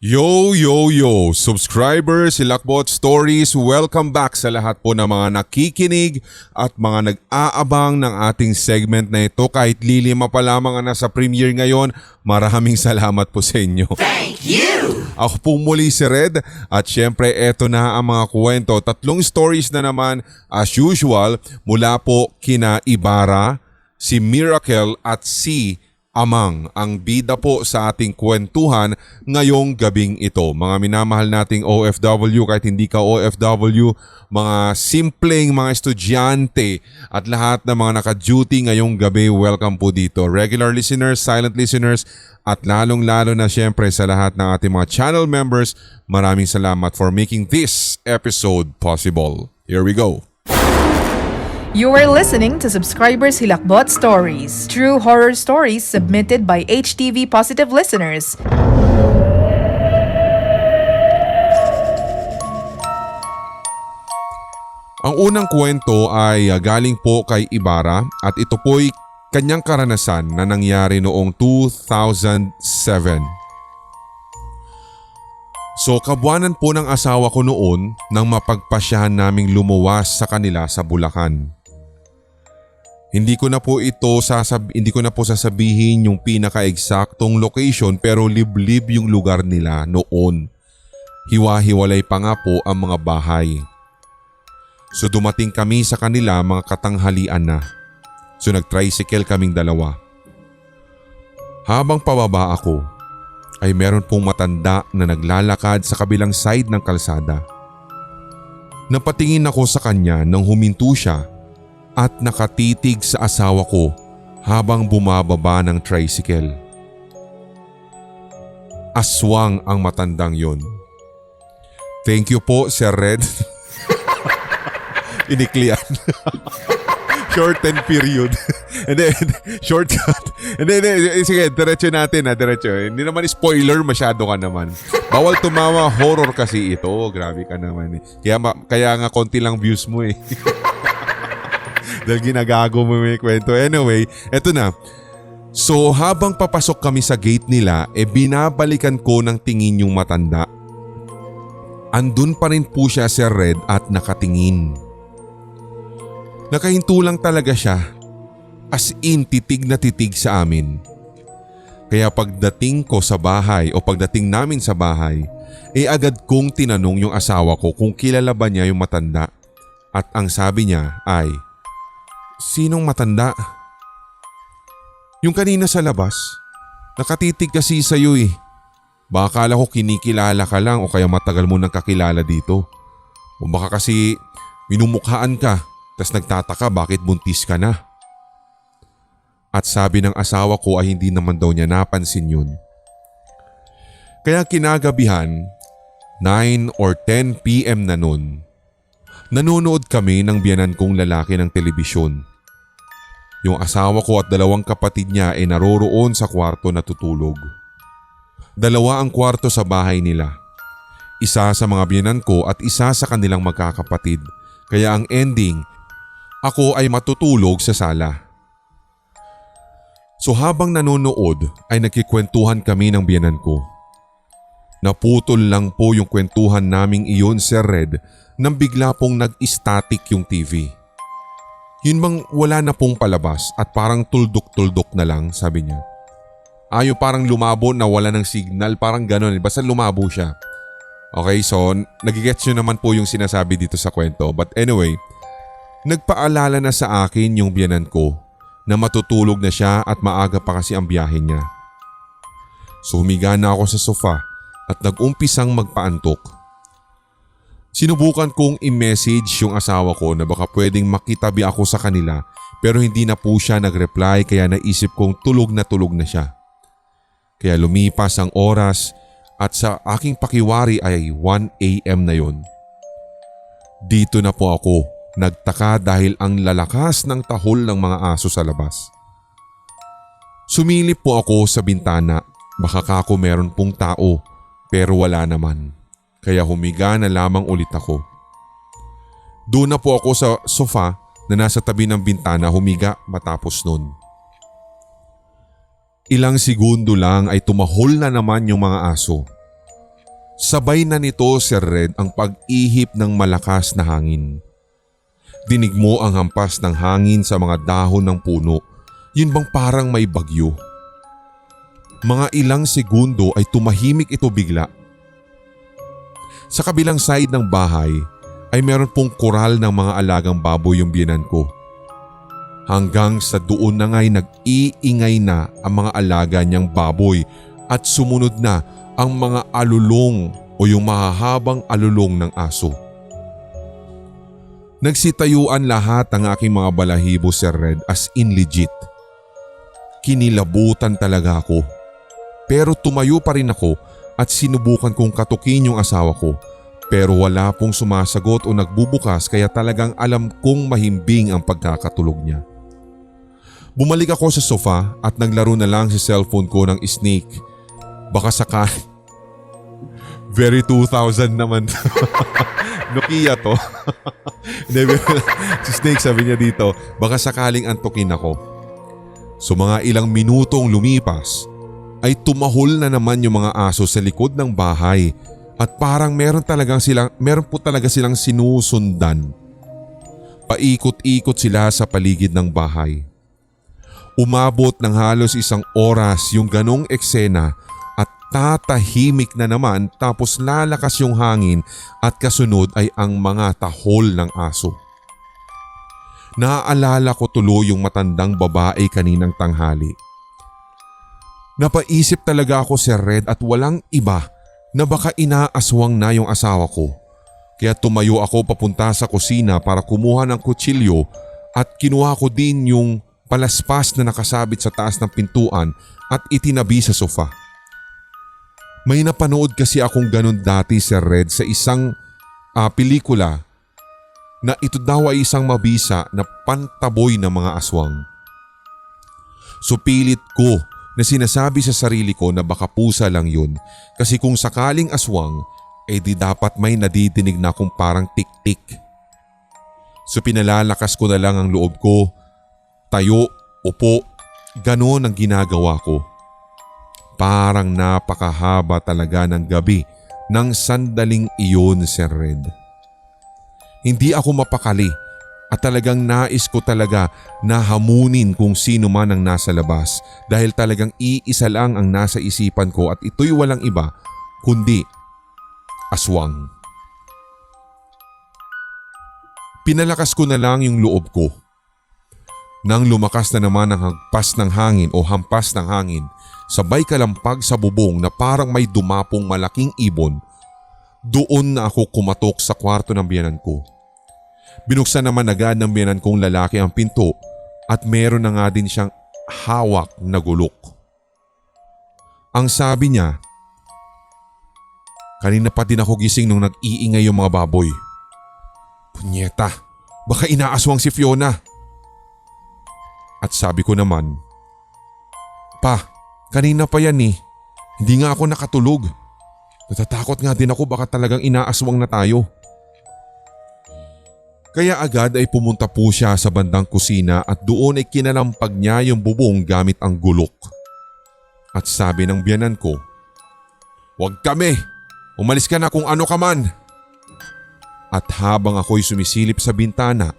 Yo! Subscribers, Hilakbot Stories, welcome back sa lahat po ng mga nakikinig at mga nag-aabang ng ating segment na ito. Kahit lilima pa lamang ang nasa premiere ngayon, maraming salamat po sa inyo. Thank you! Ako po muli si Red at syempre eto na ang mga kwento. 3 stories na naman as usual mula po kina Ibarra, si Miracle at si Amang, ang bida po sa ating kwentuhan ngayong gabing ito. Mga minamahal nating OFW, kahit hindi ka OFW, mga simpleng mga estudyante at lahat ng mga naka-duty ngayong gabi, welcome po dito. Regular listeners, silent listeners at lalong-lalo na syempre sa lahat ng ating mga channel members, maraming salamat for making this episode possible. Here we go. You are listening to Subscribers Hilakbot Stories, true horror stories submitted by HTV Positive listeners. Ang unang kwento ay galing po kay Ibarra at ito po'y kanyang karanasan na nangyari noong 2007. So kabuanan po ng asawa ko noon nang mapagpasyahan naming lumuwas sa kanila sa Bulacan. Hindi ko na po sasabihin yung pinaka-eksaktong location pero liblib yung lugar nila noon. Hiwa-hiwalay pa nga po ang mga bahay. So dumating kami sa kanila mga katanghalian na. So nag-tricycle kaming dalawa. Habang pababa ako ay meron pong matanda na naglalakad sa kabilang side ng kalsada. Napatingin ako sa kanya nang huminto siya at nakatitig sa asawa ko habang bumababa ng tricycle. Aswang ang matandang yon. Thank you po, Sir Red. Iniklian. Shorten period. Hindi, shortcut. Hindi. Sige, diretso natin diretso. Hindi naman spoiler, masyado ka naman. Bawal tumawa, horror kasi ito. Grabe ka naman. Kaya nga konti lang views mo eh. Dahil ginagago mo may kwento. Anyway, eto na. So habang papasok kami sa gate nila, binabalikan ko ng tingin yung matanda. Andun pa rin po siya, Sir Red, at nakatingin. Nakahinto lang talaga siya. As in, titig na titig sa amin. Kaya pagdating ko sa bahay o pagdating namin sa bahay, agad kong tinanong yung asawa ko kung kilala ba niya yung matanda. At ang sabi niya ay, "Sinong matanda?" "Yung kanina sa labas. Nakatitig kasi sa'yo eh. Baka akala ko kinikilala ka lang o kaya matagal mo nang kakilala dito. O baka kasi minumukhaan ka tas nagtataka bakit buntis ka na." At sabi ng asawa ko ay hindi naman daw niya napansin yun. Kaya kinagabihan, 9 or 10 PM na nun, nanonood kami ng biyanan kong lalaki ng telebisyon. Yung asawa ko at 2 kapatid niya ay naroroon sa kwarto natutulog. 2 ang kwarto sa bahay nila. Isa sa mga biyanan ko at isa sa kanilang magkakapatid. Kaya ang ending, ako ay matutulog sa sala. So habang nanonood ay nagkikwentuhan kami ng biyanan ko. Naputol lang po yung kwentuhan naming iyon, Sir Red, nang bigla pong nag-static yung TV. Yun bang wala na pong palabas at parang tuldok-tuldok na lang, sabi niya. Yung parang lumabo na wala ng signal, parang gano'n, basta lumabo siya. Okay, so nagigets nyo naman po yung sinasabi dito sa kwento. But anyway, nagpaalala na sa akin yung biyanan ko na matutulog na siya at maaga pa kasi ang biyahe niya. So humiga na ako sa sofa at nag-umpisang magpaantok. Sinubukan kong i-message yung asawa ko na baka pwedeng makitabi ako sa kanila pero hindi na po siya nag-reply kaya naisip kong tulog na siya. Kaya lumipas ang oras at sa aking pakiwari ay 1 AM na yon. Dito na po ako nagtaka dahil ang lalakas ng tahol ng mga aso sa labas. Sumilip po ako sa bintana, baka kako meron pong tao pero wala naman. Kaya humiga na lamang ulit ako. Doon na po ako sa sofa na nasa tabi ng bintana humiga matapos nun. Ilang segundo lang ay tumahol na naman yung mga aso. Sabay na nito, Sir Red, ang pag-ihip ng malakas na hangin. Dinig mo ang hampas ng hangin sa mga dahon ng puno. Yun bang parang may bagyo? Mga ilang segundo ay tumahimik ito bigla. Sa kabilang side ng bahay ay meron pong koral ng mga alagang baboy yung biyenan ko. Hanggang sa doon na nga'y nag-iingay na ang mga alaga niyang baboy at sumunod na ang mga alulong o yung mahahabang alulong ng aso. Nagsitayuan lahat ang aking mga balahibo, Sir Red, as in legit. Kinilabutan talaga ako. Pero tumayo pa rin ako at sinubukan kong katukin yung asawa ko. Pero wala pong sumasagot o nagbubukas kaya talagang alam kong mahimbing ang pagkakatulog niya. Bumalik ako sa sofa at naglaro na lang sa cellphone ko ng Snake. Baka sakali. Very 2000 naman. Nokia to. Si Snake sabi niya dito, baka sakaling antukin ako. So mga ilang minutong lumipas ay tumahol na naman yung mga aso sa likod ng bahay at parang meron po talaga silang sinusundan. Paikot-ikot sila sa paligid ng bahay. Umabot ng halos 1 oras yung ganong eksena at tatahimik na naman tapos lalakas yung hangin at kasunod ay ang mga tahol ng aso. Naaalala ko tuloy yung matandang babae kaninang tanghali. Napaisip talaga ako, Sir Red, at walang iba na baka inaaswang na yung asawa ko. Kaya tumayo ako papunta sa kusina para kumuha ng kutsilyo at kinuha ko din yung palaspas na nakasabit sa taas ng pintuan at itinabi sa sofa. May napanood kasi akong ganun dati, Sir Red, sa isang pelikula na ito daw ay isang mabisa na pantaboy ng mga aswang. So pilit ko na sinasabi sa sarili ko na baka pusa lang yun kasi kung sakaling aswang eh di dapat may nadidinig na akong parang tik-tik. So pinalalakas ko na lang ang loob ko. Tayo, upo, ganon ang ginagawa ko. Parang napakahaba talaga ng gabi ng sandaling iyon, Sir Red. Hindi ako mapakali at talagang nais ko talaga na hamunin kung sino man ang nasa labas dahil talagang iisa lang ang nasa isipan ko at ito'y walang iba kundi aswang. Pinalakas ko na lang yung loob ko. Nang lumakas na naman ang hagpas ng hangin o hampas ng hangin, sabay kalampag sa bubong na parang may dumapong malaking ibon, doon na ako kumatok sa kwarto ng biyenan ko. Binuksan naman agad ng biyenan kong lalaki ang pinto at meron na nga din siyang hawak na gulok. Ang sabi niya, kanina pa din ako gising nung nag-iingay yung mga baboy. Punyeta, baka inaaswang si Fiona. At sabi ko naman, Pa, kanina pa yan eh. Hindi nga ako nakatulog. Natatakot nga din ako baka talagang inaaswang na tayo. Kaya agad ay pumunta po siya sa bandang kusina at doon ay kinalampag niya yung bubong gamit ang gulok. At sabi ng biyanan ko, Huwag kami! Umalis ka na kung ano ka man! At habang ako'y sumisilip sa bintana,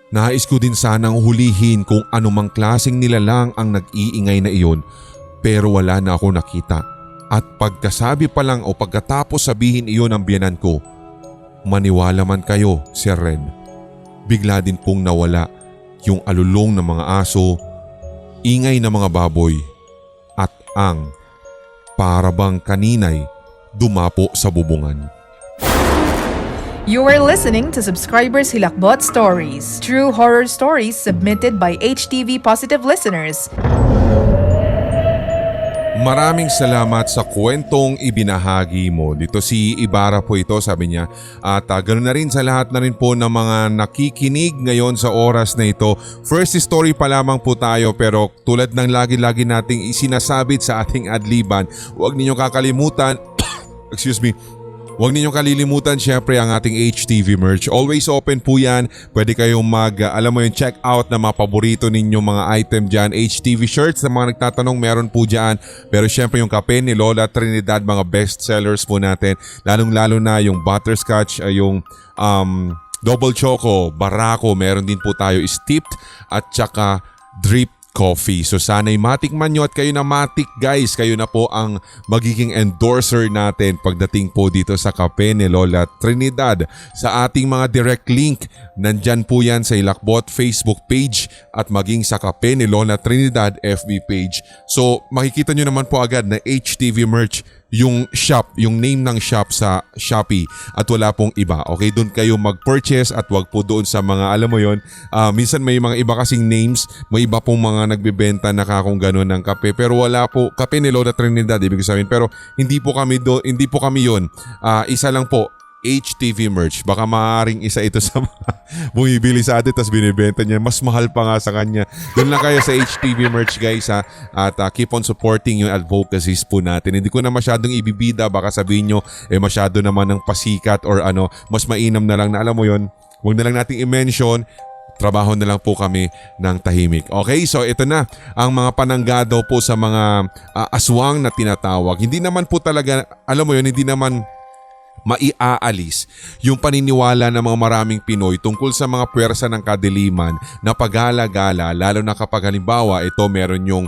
nais ko din sanang hulihin kung anumang klaseng nilalang ang nag-iingay na iyon pero wala na ako nakita. At pagkasabi pa lang o pagkatapos sabihin iyon ng biyanan ko, maniwala man kayo, Sir Red, bigla din pong nawala yung alulong ng mga aso, ingay ng mga baboy at ang parabang kaninay dumapo sa bubungan. You are listening to Subscribers Hilakbot Stories, true horror stories submitted by HTV Positive listeners. Maraming salamat sa kwentong ibinahagi mo. Dito si Ibarra po ito, sabi niya. At ganoon na rin sa lahat na rin po ng mga nakikinig ngayon sa oras na ito. First story pa lamang po tayo pero tulad ng lagi-lagi nating isinasabit sa ating adliban, huwag ninyong kakalimutan Huwag ninyong kalilimutan syempre ang ating HTV merch. Always open po yan. Pwede kayong check out na mga paborito ninyong mga item dyan. HTV shirts na mga nagtatanong meron po dyan. Pero syempre yung kape ni Lola Trinidad, mga best sellers po natin. Lalong-lalo na yung butterscotch, yung double choco, barako, meron din po tayo steeped at saka drip coffee. So sana'y matikman nyo at kayo na matik guys. Kayo na po ang magiging endorser natin pagdating po dito sa kape ni Lola Trinidad. Sa ating mga direct link, nandyan po yan sa Hilakbot Facebook page at maging sa kape ni Lola Trinidad FB page. So makikita nyo naman po agad na HTV merch yung shop, yung name ng shop sa Shopee at wala pong iba. Okay, doon kayo mag-purchase at wag po doon sa mga alam mo yon. Minsan may mga iba kasing names, may iba pong mga nagbebenta na kakong ganun ng kape pero wala po kape ni Lola Trinidad ibig sabihin pero hindi po kami yon. Isa lang po HTV merch. Baka maaaring isa ito sa mga bumibili sa atin tapos binibenta niya. Mas mahal pa nga sa kanya. Doon lang kayo sa HTV merch guys ha. At keep on supporting yung advocacies po natin. Hindi ko na masyadong ibibida. Baka sabihin nyo masyado naman ng pasikat or mas mainam na lang na alam mo yon. Huwag na lang nating i-mention. Trabaho na lang po kami ng tahimik. Okay, so ito na ang mga pananggado po sa mga aswang na tinatawag. Hindi naman po talaga, alam mo yun, hindi naman maiaalis yung paniniwala ng mga maraming Pinoy tungkol sa mga puwersa ng kadiliman na pagala-gala lalo na kapag halimbawa ito meron yung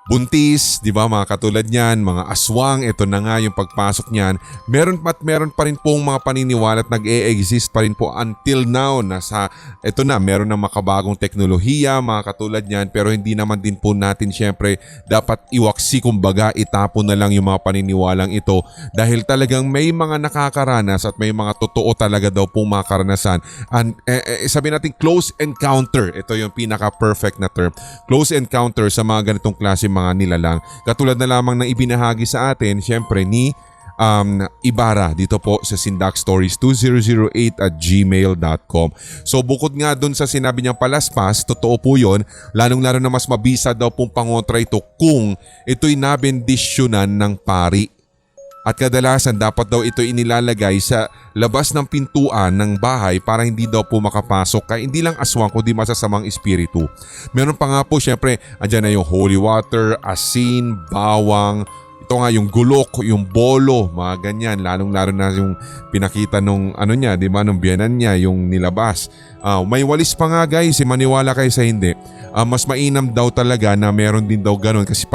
buntis, di ba mga katulad niyan, mga aswang, ito na nga yung pagpasok niyan. Meron pa rin pong mga paniniwala at nag-e-exist pa rin po until now na ito na, meron na makabagong teknolohiya, mga katulad niyan, pero hindi naman din po natin syempre dapat iwaksi kumbaga itapon na lang yung mga paniniwalang ito dahil talagang may mga nakakaranas at may mga totoo talaga daw pong mga karanasan. And sabi natin close encounter, ito yung pinaka-perfect na term, close encounter sa mga ganitong klase mga nilalang. Katulad na lamang ng ibinahagi sa atin, syempre ni Ibarra dito po sa sindakstories2008@gmail.com. So bukod nga dun sa sinabi niyang palaspas, totoo po yun, lalong-lalo na mas mabisa daw pong pangontra ito kung ito'y nabendisyonan ng pari. At kadalasan dapat daw ito inilalagay sa labas ng pintuan ng bahay para hindi daw po makapasok kaya hindi lang aswang kundi masasamang espiritu. Meron pa nga po syempre andyan na yung holy water, asin, bawang, ito nga yung gulok, yung bolo, mga ganyan. Lalong-lalo na yung pinakita nung di ba, nung biyanan niya, yung nilabas. May walis pa nga guys, maniwala kayo sa hindi. Mas mainam daw talaga na meron din daw ganun kasi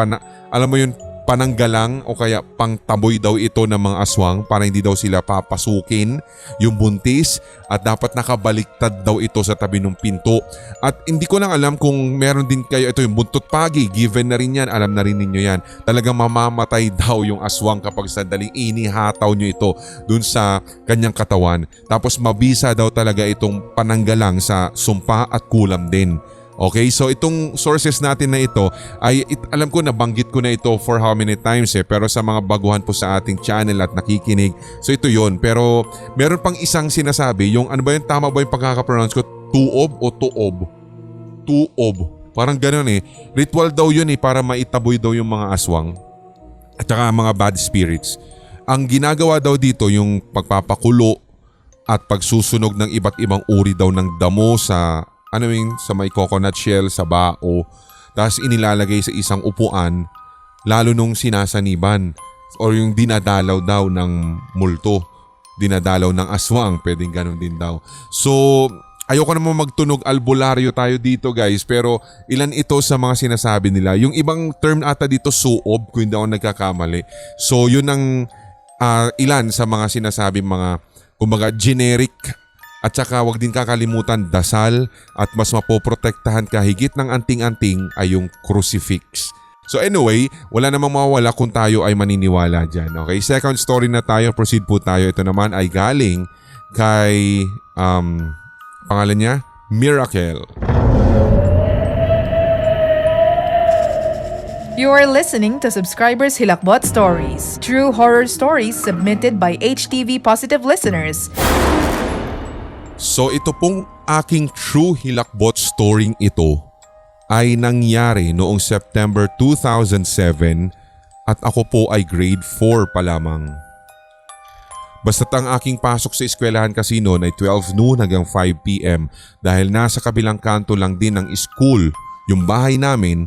alam mo yun, pananggalang o kaya pangtaboy daw ito ng mga aswang para hindi daw sila papasukin yung buntis at dapat nakabaliktad daw ito sa tabi ng pinto. At hindi ko lang alam kung meron din kayo ito yung buntot pagi, given na rin yan, alam na rin ninyo yan. Talagang mamamatay daw yung aswang kapag sandaling inihataw nyo ito dun sa kanyang katawan. Tapos mabisa daw talaga itong pananggalang sa sumpa at kulam din. Okay, so itong sources natin na ito ay alam ko nabanggit ko na ito for how many times pero sa mga baguhan po sa ating channel at nakikinig, so ito yon. Pero meron pang isang sinasabi, yung tama ba yung pagkakapronounce ko? Tuob o tuob? Tuob. Parang gano'n Ritual daw yun para maitaboy daw yung mga aswang at saka mga bad spirits. Ang ginagawa daw dito yung pagpapakulo at pagsusunog ng iba't ibang uri daw ng damo sa sa may coconut shell, sa bao, tapos inilalagay sa isang upuan, lalo nung sinasaniban or yung dinadalaw daw ng multo, dinadalaw ng aswang, pwedeng ganun din daw. So, ayoko naman magtunog albularyo tayo dito guys, pero ilan ito sa mga sinasabi nila. Yung ibang term ata dito, suob, kung hindi ako nagkakamali. So, yun ang ilan sa mga sinasabi mga, kumbaga, generic. At saka wag din kakalimutan dasal at mas mapoprotektahan ka higit ng anting-anting ay yung crucifix. So anyway, wala namang mawawala kung tayo ay maniniwala dyan. Okay, second story na tayo, proceed po tayo. Ito naman ay galing kay, pangalan niya, Miracle. You are listening to Subscribers Hilakbot Stories, true horror stories submitted by HTV Positive listeners. So ito pong aking true hilakbot story ito ay nangyari noong September 2007 at ako po ay grade 4 pa lamang. Basta't ang aking pasok sa eskwelahan kasi noon ay 12 noon hanggang 5 p.m. dahil nasa kabilang kanto lang din ng school yung bahay namin,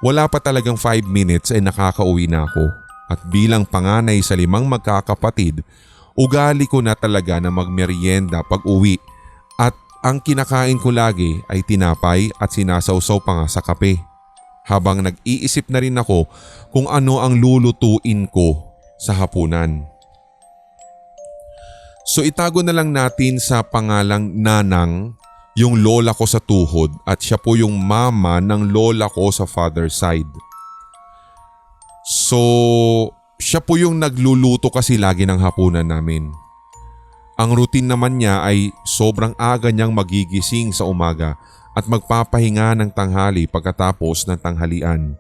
wala pa talagang 5 minutes ay nakakauwi na ako. At bilang panganay sa 5 magkakapatid, ugali ko na talaga na magmeryenda pag uwi at ang kinakain ko lagi ay tinapay at sinasawsaw pa nga sa kape. Habang nag-iisip na rin ako kung ano ang lulutuin ko sa hapunan. So itago na lang natin sa pangalang Nanang yung lola ko sa tuhod at siya po yung mama ng lola ko sa father side. So siya po yung nagluluto kasi lagi ng hapunan namin. Ang routine naman niya ay sobrang aga niyang magigising sa umaga at magpapahinga ng tanghali pagkatapos ng tanghalian.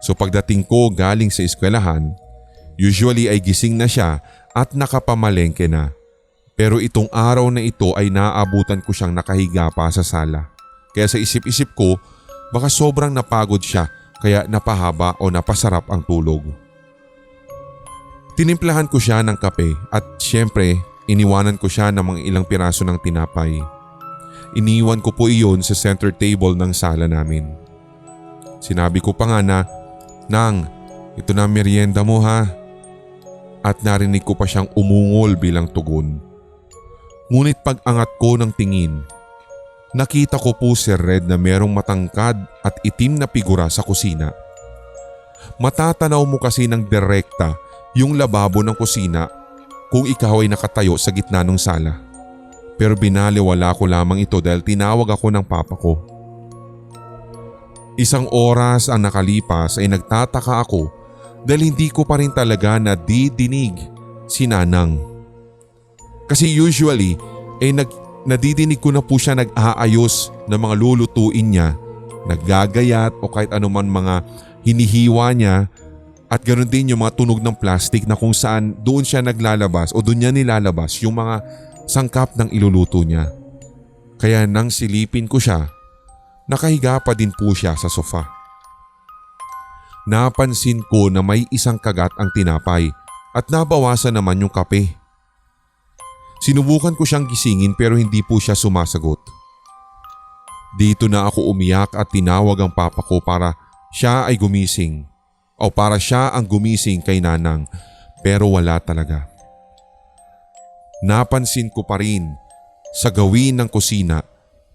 So pagdating ko galing sa eskwelahan, usually ay gising na siya at nakapamalengke na. Pero itong araw na ito ay naabutan ko siyang nakahiga pa sa sala. Kaya sa isip-isip ko, baka sobrang napagod siya kaya napahaba o napasarap ang tulog. Tinimplahan ko siya ng kape at syempre iniwanan ko siya ng mga ilang piraso ng tinapay. Iniwan ko po iyon sa center table ng sala namin. Sinabi ko pa nga na, "Nang, ito na merienda mo ha." At narinig ko pa siyang umungol bilang tugon. Ngunit pag-angat ko ng tingin, nakita ko po si Red na merong matangkad at itim na figura sa kusina. Matatanaw mo kasi ng direkta yung lababo ng kusina kung ikaw ay nakatayo sa gitna ng sala. Pero binaliwala ko lamang ito dahil tinawag ako ng papa ko. Isang oras ang nakalipas ay nagtataka ako dahil hindi ko pa rin talaga nadidinig si Nanang. Kasi usually nadidinig ko na po siya nag-aayos ng mga lulutuin niya, naggagayat o kahit anuman mga hinihiwa niya at ganoon din yung mga tunog ng plastic na kung saan doon siya naglalabas o doon niya nilalabas yung mga sangkap ng iluluto niya. Kaya nang silipin ko siya, nakahiga pa din po siya sa sofa. Napansin ko na may isang kagat ang tinapay at nabawasan naman yung kape. Sinubukan ko siyang gisingin pero hindi po siya sumasagot. Dito na ako umiyak at tinawag ang papa ko para siya ay gumising o para siya ang gumising kay Nanang pero wala talaga. Napansin ko pa rin sa gawin ng kusina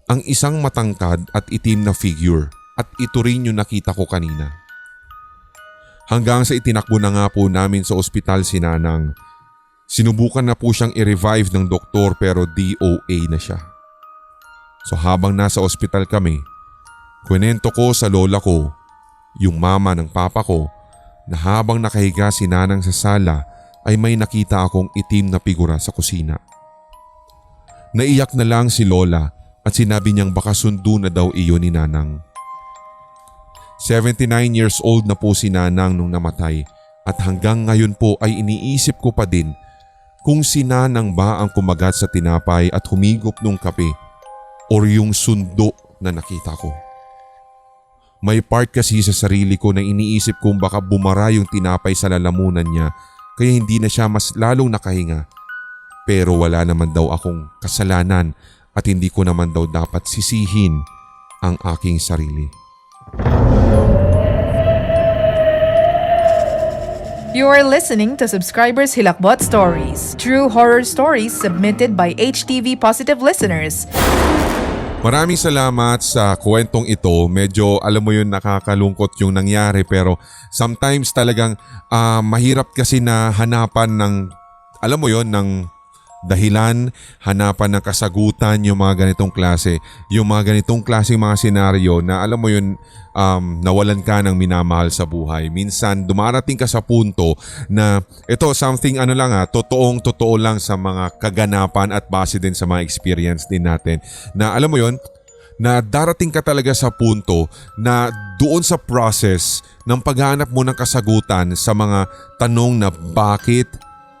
ang isang matangkad at itim na figure at ito rin yung nakita ko kanina. Hanggang sa itinakbo na nga po namin sa ospital si Nanang. Sinubukan na po siyang i-revive ng doktor pero DOA na siya. So habang nasa ospital kami, kwento ko sa lola ko, yung mama ng papa ko, na habang nakahiga si Nanang sa sala ay may nakita akong itim na figura sa kusina. Naiyak na lang si lola at sinabi niyang baka sundo na daw iyon ni Nanang. 79 years old na po si Nanang nung namatay at hanggang ngayon po ay iniisip ko pa din kung si Nanang ba ang kumagat sa tinapay at humigop ng kape or yung sundo na nakita ko. May part kasi sa sarili ko na iniisip kong baka bumara yung tinapay sa lalamunan niya kaya hindi na siya mas lalong nakahinga. Pero wala naman daw akong kasalanan at hindi ko naman daw dapat sisihin ang aking sarili. You are listening to Subscribers Hilakbot Stories, true horror stories submitted by HTV Positive listeners. Maraming salamat sa kwentong ito. Medyo alam mo yun nakakalungkot yung nangyari pero sometimes talagang mahirap kasi na hanapan ng alam mo yun ng dahilan, hanapan ng kasagutan yung mga ganitong klase. Yung mga ganitong klaseng mga senaryo na alam mo yun nawalan ka ng minamahal sa buhay. Minsan dumarating ka sa punto na ito something totoo lang sa mga kaganapan at base din sa mga experience din natin. Na alam mo yun, na darating ka talaga sa punto na doon sa process ng paghanap mo ng kasagutan sa mga tanong na bakit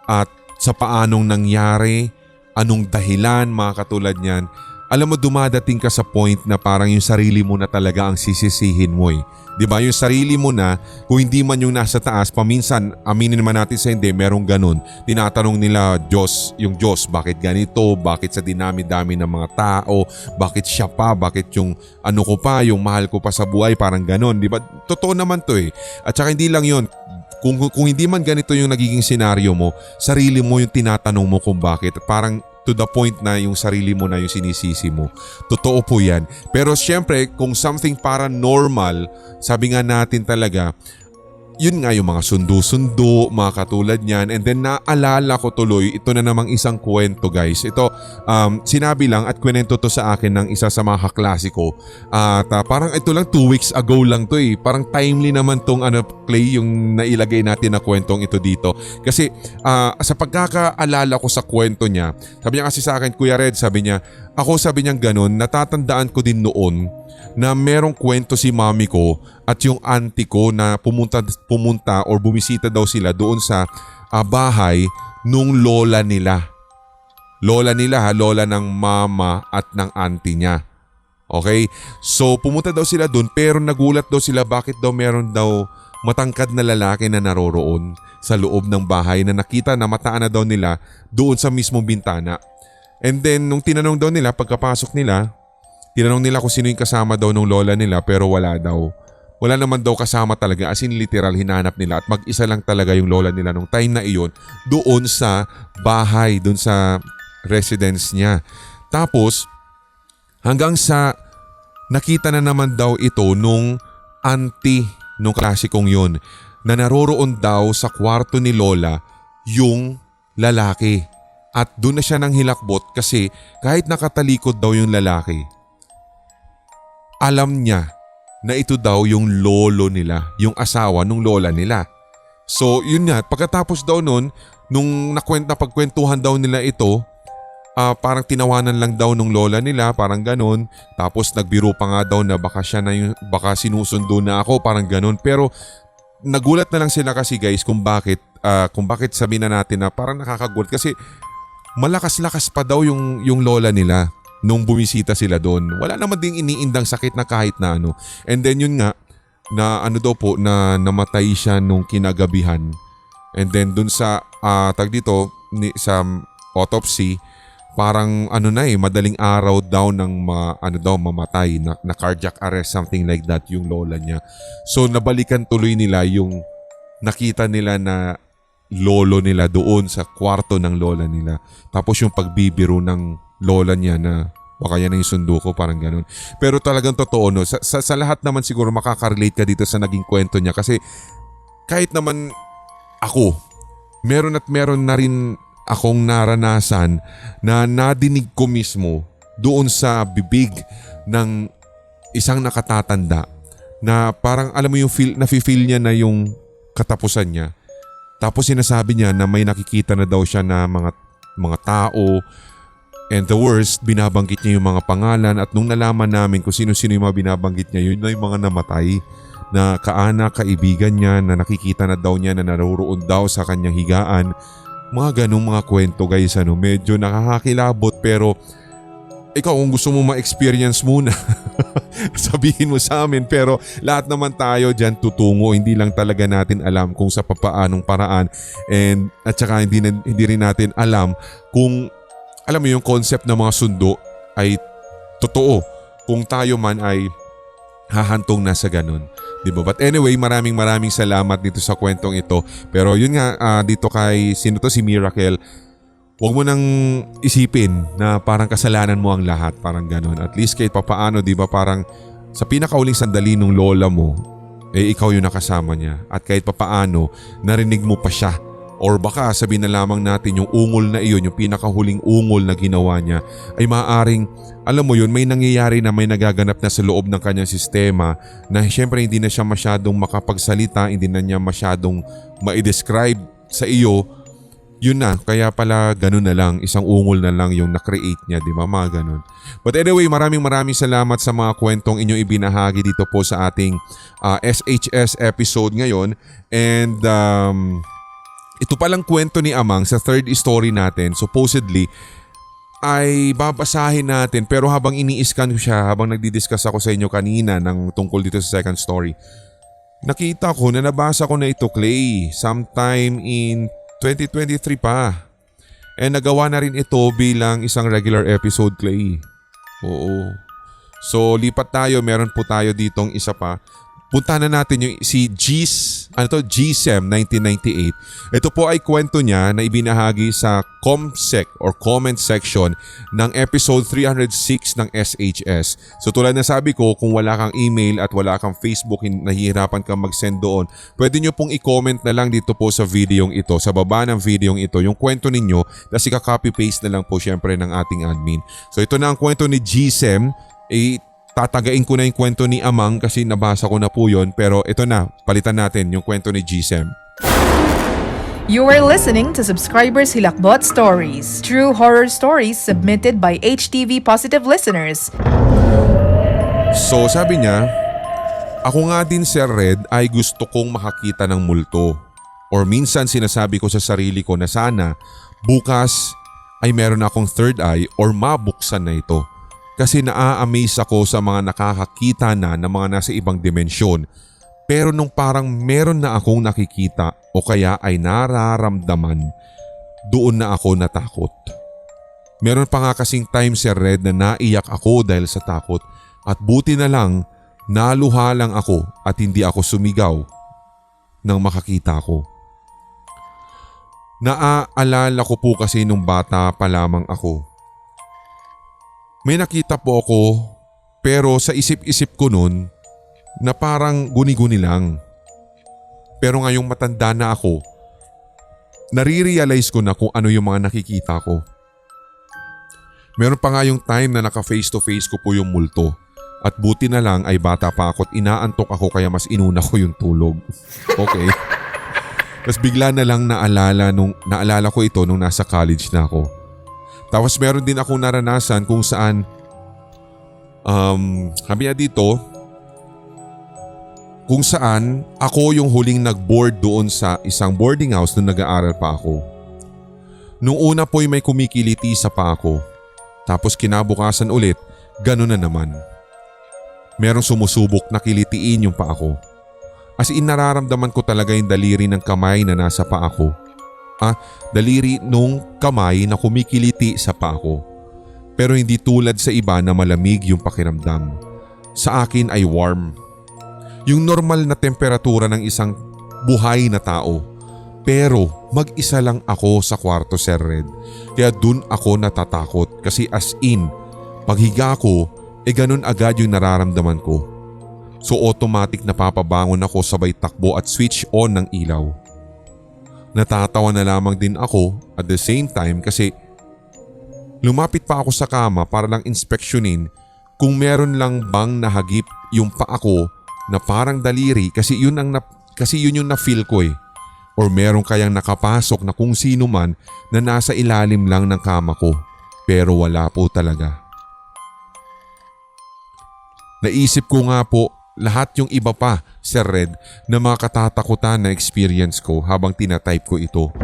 at sa paanong nangyari, anong dahilan mga katulad niyan, alam mo dumadating ka sa point na parang yung sarili mo na talaga ang sisisihin mo eh. 'Di ba? Yung sarili mo na kung hindi man yung nasa taas, paminsan aminin naman natin sa hindi, merong ganun. Tinatanong nila yung Diyos, bakit ganito? Bakit sa dinami-dami ng mga tao? Bakit siya pa? Bakit yung ano ko pa, yung mahal ko pa sa buhay, parang ganun, 'di ba? Totoo naman 'to eh. At saka hindi lang 'yon. Kung hindi man ganito yung nagiging senaryo mo, sarili mo yung tinatanong mo kung bakit. Parang to the point na yung sarili mo na yung sinisisi mo. Totoo po yan. Pero syempre, kung something paranormal, sabi nga natin talaga, yun nga yung mga sundo-sundo, mga katulad niyan. And then naalala ko tuloy, ito na namang isang kwento guys. Ito, sinabi lang at kwento to sa akin ng isa sa mga kaklasiko. At parang ito lang 2 weeks ago lang to eh. Parang timely naman tong Clay, yung nailagay natin na kwentong ito dito. Kasi sa pagkakaalala ko sa kwento niya, sabi niya kasi sa akin, Kuya Red, sabi niya ganun, natatandaan ko din noon na merong kwento si mami ko at yung auntie ko na pumunta or bumisita daw sila doon sa bahay nung lola nila. Lola nila lola ng mama at ng auntie niya. Okay? So pumunta daw sila doon pero nagulat daw sila bakit daw meron daw matangkad na lalaki na naroroon sa loob ng bahay na nakita na mataan na daw nila doon sa mismong bintana. And then nung tinanong daw nila pagkapasok nila, tinanong nila kung sino yung kasama daw ng lola nila pero wala daw. Wala naman daw kasama talaga, as in literal hinanap nila at mag-isa lang talaga yung lola nila nung time na iyon doon sa bahay, doon sa residence niya. Tapos hanggang sa nakita na naman daw ito nung auntie nung klasikong yun na naroroon daw sa kwarto ni lola yung lalaki. At doon na siya nang hilakbot kasi kahit nakatalikod daw yung lalaki, alam niya na ito daw yung lolo nila, yung asawa nung lola nila. So yun nga, pagkatapos daw nun, nung napagkwentuhan daw nila ito, parang tinawanan lang daw nung lola nila, parang ganon. Tapos nagbiro pa nga daw na baka sinusundo na ako, parang ganon. Pero nagulat na lang sila kasi guys kung bakit sabihin na natin na parang nakakagulat kasi malakas-lakas pa daw yung lola nila nung bumisita sila doon. Wala naman ding iniindang sakit na kahit na ano. And then yun nga, na na namatay siya nung kinagabihan. And then dun sa sa autopsy, parang madaling araw daw ng mamatay na cardiac arrest, something like that yung lola niya. So nabalikan tuloy nila yung nakita nila na lolo nila doon sa kwarto ng lola nila. Tapos yung pagbibiro ng lola niya na baka yan yung sundo ko, parang ganun. Pero talagang totoo no, sa lahat naman siguro makaka-relate ka dito sa naging kwento niya kasi kahit naman ako, meron na rin akong naranasan na nadinig ko mismo doon sa bibig ng isang nakatatanda na parang alam mo yung nafe-feel niya na yung katapusan niya. Tapos sinasabi niya na may nakikita na daw siya na mga tao, and the worst, binabanggit niya yung mga pangalan at nung nalaman namin kung sino-sino yung mga binabanggit niya, yun na yung mga namatay na kaanak, kaibigan niya na nakikita na daw niya na naroroon daw sa kanyang higaan. Mga ganong mga kwento guys, medyo nakakakilabot pero ikaw kung gusto mo ma-experience muna, sabihin mo sa amin. Pero lahat naman tayo dyan tutungo, hindi lang talaga natin alam kung sa papaanong paraan at saka hindi rin natin alam kung alam mo yung concept ng mga sundo ay totoo kung tayo man ay hahantong na sa ganun. Diba? But anyway, maraming salamat dito sa kwentong ito. Pero yun nga, dito kay si Miracle, huwag mo nang isipin na parang kasalanan mo ang lahat, parang ganun. At least kahit papaano, di ba, parang sa pinakauling sandali nung lola mo, ikaw yung nakasama niya. At kahit papaano, narinig mo pa siya. Or baka sabihin na lamang natin yung ungol na iyon, yung pinakahuling ungol na ginawa niya, ay maaaring, alam mo yun, may nangyayari na may nagaganap na sa loob ng kanyang sistema na syempre hindi na siya masyadong makapagsalita, hindi na niya masyadong ma-describe sa iyo. Yun na, kaya pala ganun na lang, isang ungol na lang yung na-create niya, di ba? Mga ganun. But anyway, maraming salamat sa mga kwentong inyong ibinahagi dito po sa ating SHS episode ngayon. And ito palang kwento ni Amang sa third story natin, supposedly, ay babasahin natin, pero habang ini-scan ko siya, habang nagdi-discuss ako sa inyo kanina ng tungkol dito sa second story, nakita ko na nabasa ko na ito, Clay, sometime in 2023 pa. And nagawa na rin ito bilang isang regular episode, Clay. Oo. So lipat tayo, meron po tayo ditong isa pa. Punta na natin yung si GSEM 1998. Ito po ay kwento niya na ibinahagi sa ComSec or comment section ng episode 306 ng SHS. So tulad na sabi ko, kung wala kang email at wala kang Facebook, nahihirapan kang mag-send doon, pwede nyo pong i-comment na lang dito po sa videong ito, sa baba ng videong ito, yung kwento ninyo, tapos ika-copy-paste na lang po syempre ng ating admin. So ito na ang kwento ni GSEM. Tatagain ko na yung kwento ni Amang kasi nabasa ko na po yun, pero ito na, palitan natin yung kwento ni GSEM. You are listening to Subscribers Hilakbot Stories, true horror stories submitted by HTV Positive listeners. So sabi niya, ako nga din, Sir Red, ay gusto kong makakita ng multo. Or minsan sinasabi ko sa sarili ko na sana bukas ay meron akong third eye or mabuksan na ito. Kasi naa-amaze ako sa mga nakakakita na ng mga nasa ibang dimensyon. Pero nung parang meron na akong nakikita o kaya ay nararamdaman, doon na ako natakot. Meron pa nga kasing time, Sir Red, na naiyak ako dahil sa takot. At buti na lang, naluha lang ako at hindi ako sumigaw nang makakita ko. Naaalala ko po kasi nung bata pa lamang ako. May nakita po ako, pero sa isip-isip ko nun na parang guni-guni lang. Pero ngayong matanda na ako, nare-realize ko na kung ano yung mga nakikita ko. Meron pa nga yung time na naka-face to face ko po yung multo. At buti na lang ay bata pa ako at inaantok ako kaya mas inuna ko yung tulog. Okay. Tapos bigla na lang naalala ko ito nung nasa college na ako. Tapos meron din akong naranasan kung saan sabi niya dito, kung saan ako yung huling nag-board doon sa isang boarding house nung nag-aaral pa ako. Nung una po'y may kumikiliti sa paa ko. Tapos kinabukasan ulit, gano'n na naman. Merong sumusubok na kilitiin yung paa ko. As in nararamdaman ko talaga yung daliri ng kamay na nasa paa ko. Daliri nung kamay na kumikiliti sa paa ko. Pero hindi tulad sa iba na malamig yung pakiramdam. Sa akin ay warm. Yung normal na temperatura ng isang buhay na tao. Pero mag-isa lang ako sa kwarto, Sir Red. Kaya dun ako natatakot kasi as in, paghiga ko, ganun agad yung nararamdaman ko. So automatic napapabangon ako sabay takbo at switch on ng ilaw. Natatawa na lamang din ako at the same time kasi lumapit pa ako sa kama para lang inspeksyonin kung meron lang bang nahagip yung paa ko na parang daliri kasi yun yung na-feel ko eh. Or meron kayang nakapasok na kung sino man na nasa ilalim lang ng kama ko pero wala po talaga. Naisip ko nga po lahat yung iba pa, Sir Red, na mga katatakutan na experience ko habang tinatype ko ito.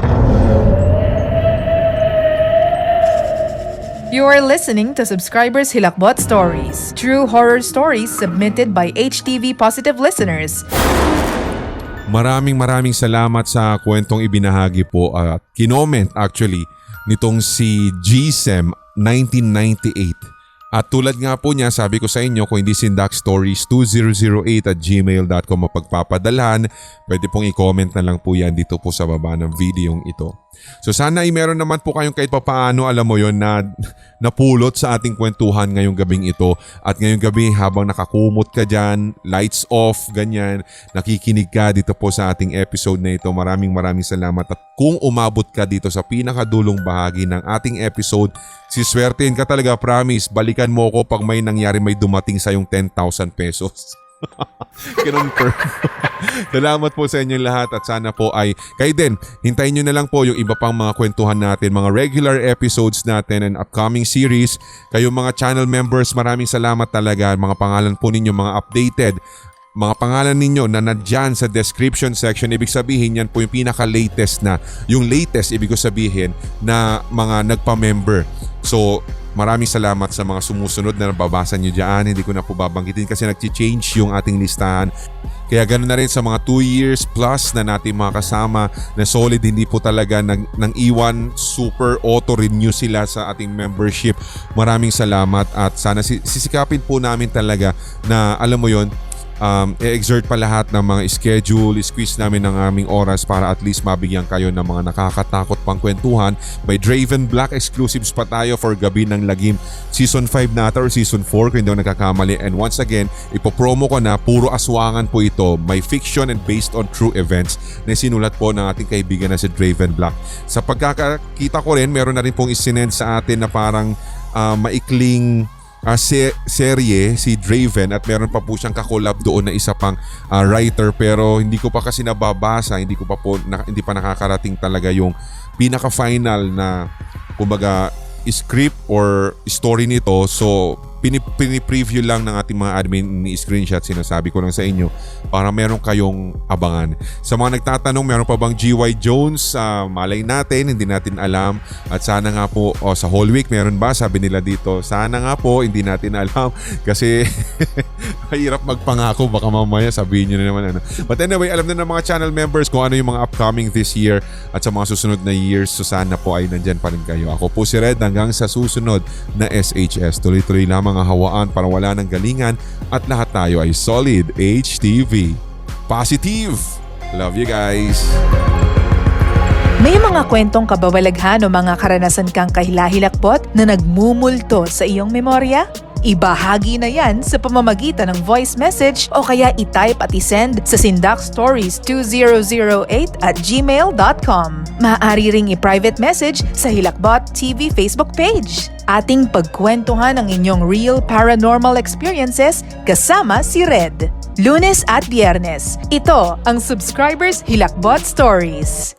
You are listening to Subscribers Hilakbot Stories, true horror stories submitted by HTV Positive listeners. Maraming salamat sa kwentong ibinahagi po at kinoment actually nitong si GSEM 1998. At tulad nga po niya, sabi ko sa inyo, kung hindi sindakstories2008@gmail.com mapagpapadalhan, pwede pong i-comment na lang po yan dito po sa baba ng videong ito. So sana ay meron naman po kayong kahit papaano, alam mo yon, na napulot sa ating kwentuhan ngayong gabing ito. At ngayong gabi habang nakakumot ka dyan, lights off, ganyan, nakikinig ka dito po sa ating episode na ito. Maraming salamat. At kung umabot ka dito sa pinakadulong bahagi ng ating episode, siswertein ka talaga, promise. Balikan mo ako pag may nangyari, may dumating sa yung 10,000 pesos. Kinonfirm. Salamat po sa inyo lahat at sana po ay kayo din, hintayin nyo na lang po yung iba pang mga kwentuhan natin, mga regular episodes natin and upcoming series. Kayo mga channel members, maraming salamat talaga. Mga pangalan po ninyo, mga updated mga pangalan ninyo na nandyan sa description section, ibig sabihin yan po yung pinaka-latest na, yung latest ibig sabihin na mga nagpa-member. So maraming salamat sa mga sumusunod na nababasa nyo dyan. Hindi ko na po babanggitin kasi nag-change yung ating listahan. Kaya ganoon na rin sa mga 2 years plus na natin mga kasama na solid, hindi po talaga nang iwan, super auto-renew sila sa ating membership. Maraming salamat at sana sisikapin po namin talaga na alam mo yon, i-exert pa lahat ng mga schedule, squeeze namin ng aming oras para at least mabigyan kayo ng mga nakakatakot pang kwentuhan. May Draven Black exclusives pa tayo for Gabi ng Lagim. Season 5 na ata or Season 4 kung hindi ako nagkakamali. And once again, ipopromo ko na puro aswangan po ito. May fiction and based on true events na sinulat po ng ating kaibigan na si Draven Black. Sa pagkakakita ko rin, meron na rin pong isinend sa atin na parang maikling serye si Draven at meron pa po siyang kakolab doon na isa pang writer, pero hindi ko pa kasi nababasa, hindi pa nakakarating talaga yung pinaka-final na kumbaga script or story nito. So pini-preview lang ng ating mga admin ni screenshot, sinasabi ko lang sa inyo para meron kayong abangan. Sa mga nagtatanong, meron pa bang GY Jones? Malay natin, hindi natin alam. At sana nga po, sa whole week meron ba? Sabi nila dito, sana nga po, hindi natin alam kasi mahirap magpangako, baka mamaya sabihin nyo na naman ano. But anyway, alam na ng mga channel members kung ano yung mga upcoming this year at sa mga susunod na years. So sana po ay nandyan pa rin kayo. Ako po si Red, hanggang sa susunod na SHS. Tuloy-tuloy lamang ang hawaan para wala ng galingan at lahat tayo ay solid. HTV Positive. Love you guys. May mga kwentong kababalaghan o mga karanasan kang kahilahilakbot na nagmumulto sa iyong memorya? Ibahagi na yan sa pamamagitan ng voice message o kaya i-type at i-send sa sindakstories2008@gmail.com. Maaari ring i-private message sa Hilakbot TV Facebook page. Ating pagkwentuhan ang inyong real paranormal experiences kasama si Red. Lunes at Biyernes, ito ang Subscribers Hilakbot Stories.